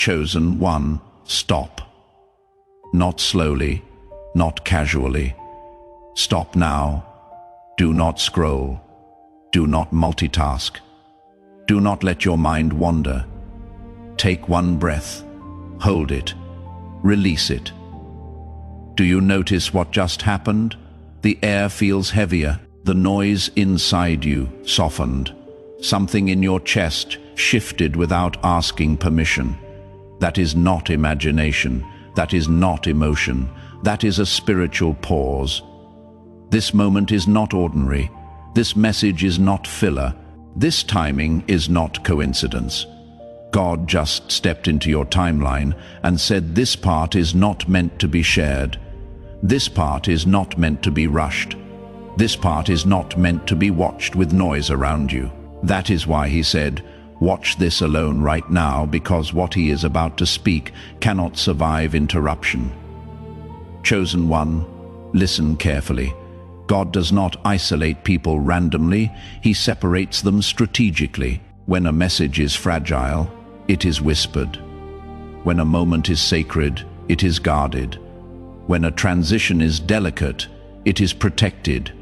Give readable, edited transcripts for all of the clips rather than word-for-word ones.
Chosen one, stop. Not slowly, not casually. Stop now. Do not scroll. Do not multitask. Do not let your mind wander. Take one breath. Hold it. Release it. Do you notice what just happened? The air feels heavier. The noise inside you softened. Something in your chest shifted without asking permission. That is not imagination. That is not emotion. That is a spiritual pause. This moment is not ordinary. This message is not filler. This timing is not coincidence. God just stepped into your timeline and said this part is not meant to be shared. This part is not meant to be rushed. This part is not meant to be watched with noise around you. That is why he said, watch this alone right now, because what he is about to speak cannot survive interruption. Chosen one, listen carefully. God does not isolate people randomly. He separates them strategically. When a message is fragile, it is whispered. When a moment is sacred, it is guarded. When a transition is delicate, it is protected.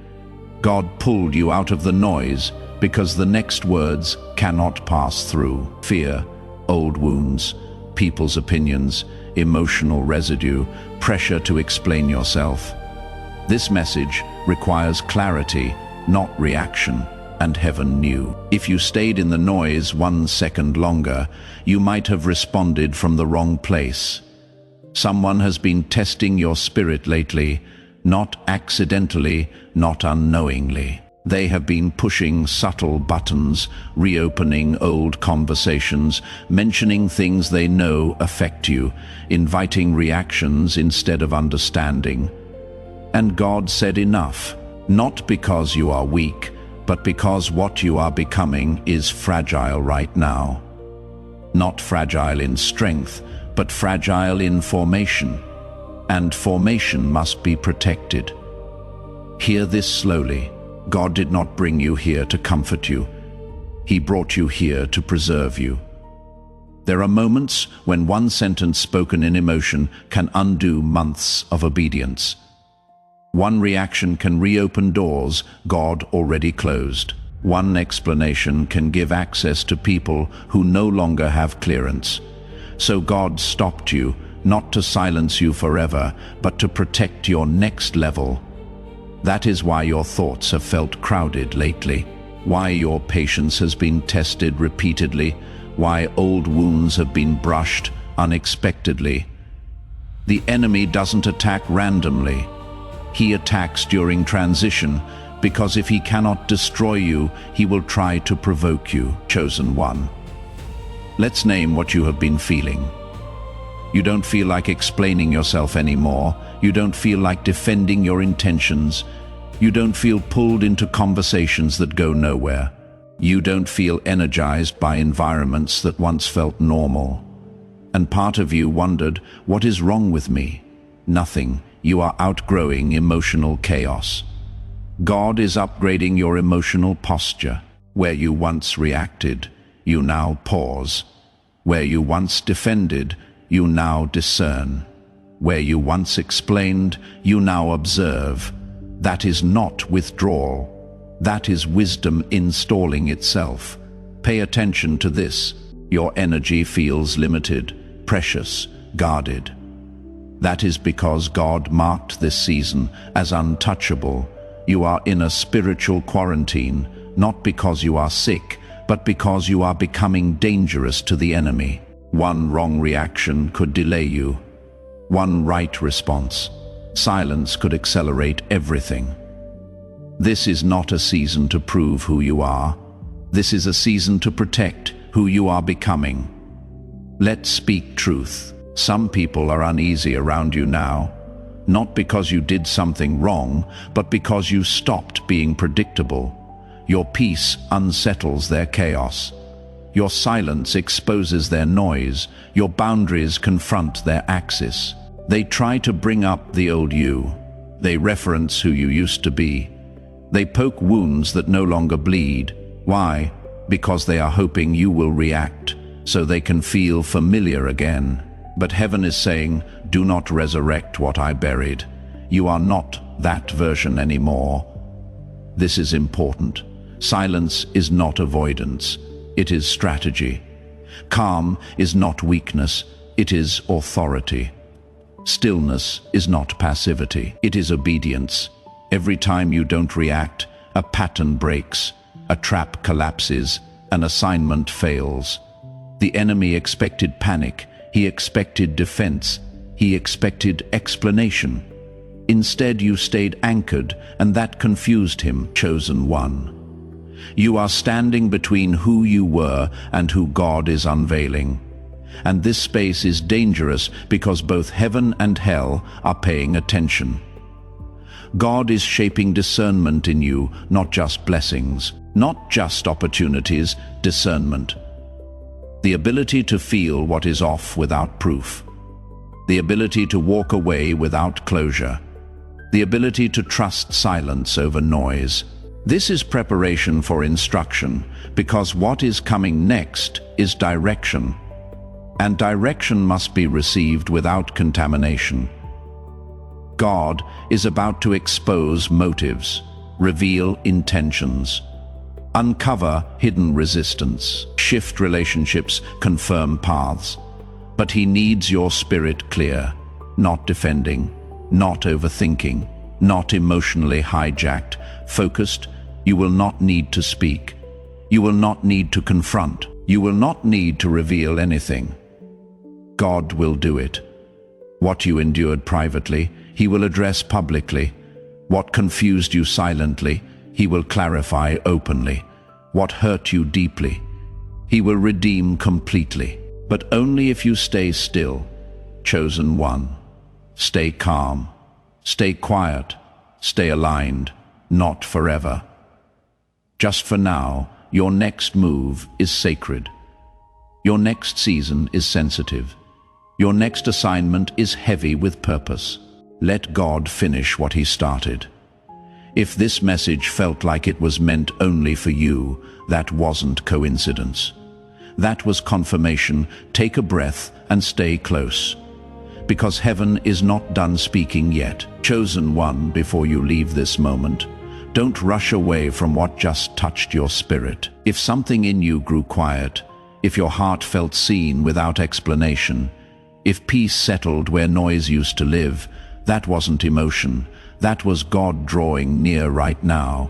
God pulled you out of the noise because the next words cannot pass through. Fear, old wounds, people's opinions, emotional residue, pressure to explain yourself. This message requires clarity, not reaction, and heaven knew. If you stayed in the noise 1 second longer, you might have responded from the wrong place. Someone has been testing your spirit lately, not accidentally, not unknowingly. They have been pushing subtle buttons, reopening old conversations, mentioning things they know affect you, inviting reactions instead of understanding. And God said enough, not because you are weak, but because what you are becoming is fragile right now. Not fragile in strength, but fragile in formation. And formation must be protected. Hear this slowly. God did not bring you here to comfort you. He brought you here to preserve you. There are moments when one sentence spoken in emotion can undo months of obedience. One reaction can reopen doors God already closed. One explanation can give access to people who no longer have clearance. So God stopped you, not to silence you forever, but to protect your next level. That is why your thoughts have felt crowded lately, why your patience has been tested repeatedly, why old wounds have been brushed unexpectedly. The enemy doesn't attack randomly. He attacks during transition, because if he cannot destroy you, he will try to provoke you. Chosen one. Let's name what you have been feeling. You don't feel like explaining yourself anymore. You don't feel like defending your intentions. You don't feel pulled into conversations that go nowhere. You don't feel energized by environments that once felt normal. And part of you wondered, what is wrong with me? Nothing. You are outgrowing emotional chaos. God is upgrading your emotional posture. Where you once reacted, you now pause. Where you once defended, you now discern. Where you once explained, you now observe. That is not withdrawal. That is wisdom installing itself. Pay attention to this. Your energy feels limited, precious, guarded. That is because God marked this season as untouchable. You are in a spiritual quarantine, not because you are sick, but because you are becoming dangerous to the enemy. One wrong reaction could delay you. One right response. Silence could accelerate everything. This is not a season to prove who you are. This is a season to protect who you are becoming. Let's speak truth. Some people are uneasy around you now, not because you did something wrong, but because you stopped being predictable. Your peace unsettles their chaos. Your silence exposes their noise. Your boundaries confront their axis. They try to bring up the old you. They reference who you used to be. They poke wounds that no longer bleed. Why? Because they are hoping you will react. so they can feel familiar again. But heaven is saying, do not resurrect what I buried. You are not that version anymore. This is important. Silence is not avoidance. It is strategy. Calm is not weakness. It is authority. Stillness is not passivity. It is obedience. Every time you don't react, a pattern breaks, a trap collapses, an assignment fails. The enemy expected panic. He expected defense. He expected explanation. Instead, you stayed anchored, and that confused him, chosen one. You are standing between who you were and who God is unveiling. And this space is dangerous because both heaven and hell are paying attention. God is shaping discernment in you, not just blessings, not just opportunities, discernment. The ability to feel what is off without proof. The ability to walk away without closure. The ability to trust silence over noise. This is preparation for instruction, because what is coming next is direction. And direction must be received without contamination. God is about to expose motives, reveal intentions, uncover hidden resistance, shift relationships, confirm paths. But he needs your spirit clear, not defending, not overthinking, not emotionally hijacked, focused. You will not need to speak. You will not need to confront. You will not need to reveal anything. God will do it. What you endured privately, he will address publicly. What confused you silently, he will clarify openly. What hurt you deeply, he will redeem completely. But only if you stay still, chosen one. Stay calm, stay quiet, stay aligned, not forever. Just for now, your next move is sacred. Your next season is sensitive. Your next assignment is heavy with purpose. Let God finish what he started. If this message felt like it was meant only for you, that wasn't coincidence. That was confirmation. Take a breath and stay close. Because heaven is not done speaking yet. Chosen one, before you leave this moment, don't rush away from what just touched your spirit. If something in you grew quiet, if your heart felt seen without explanation, if peace settled where noise used to live, that wasn't emotion. That was God drawing near right now.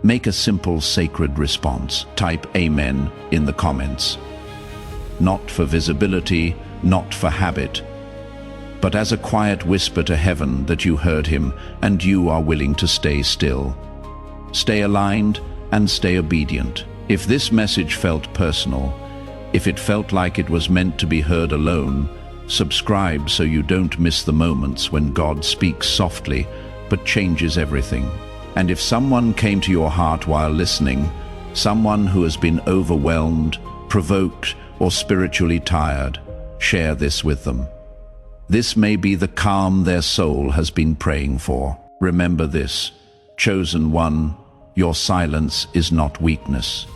Make a simple, sacred response. Type Amen in the comments. Not for visibility, not for habit, but as a quiet whisper to heaven that you heard him and you are willing to stay still. Stay aligned and stay obedient. If this message felt personal, if it felt like it was meant to be heard alone, subscribe so you don't miss the moments when God speaks softly but changes everything. And if someone came to your heart while listening, someone who has been overwhelmed, provoked, or spiritually tired, share this with them. This may be the calm their soul has been praying for. Remember this, chosen one, your silence is not weakness.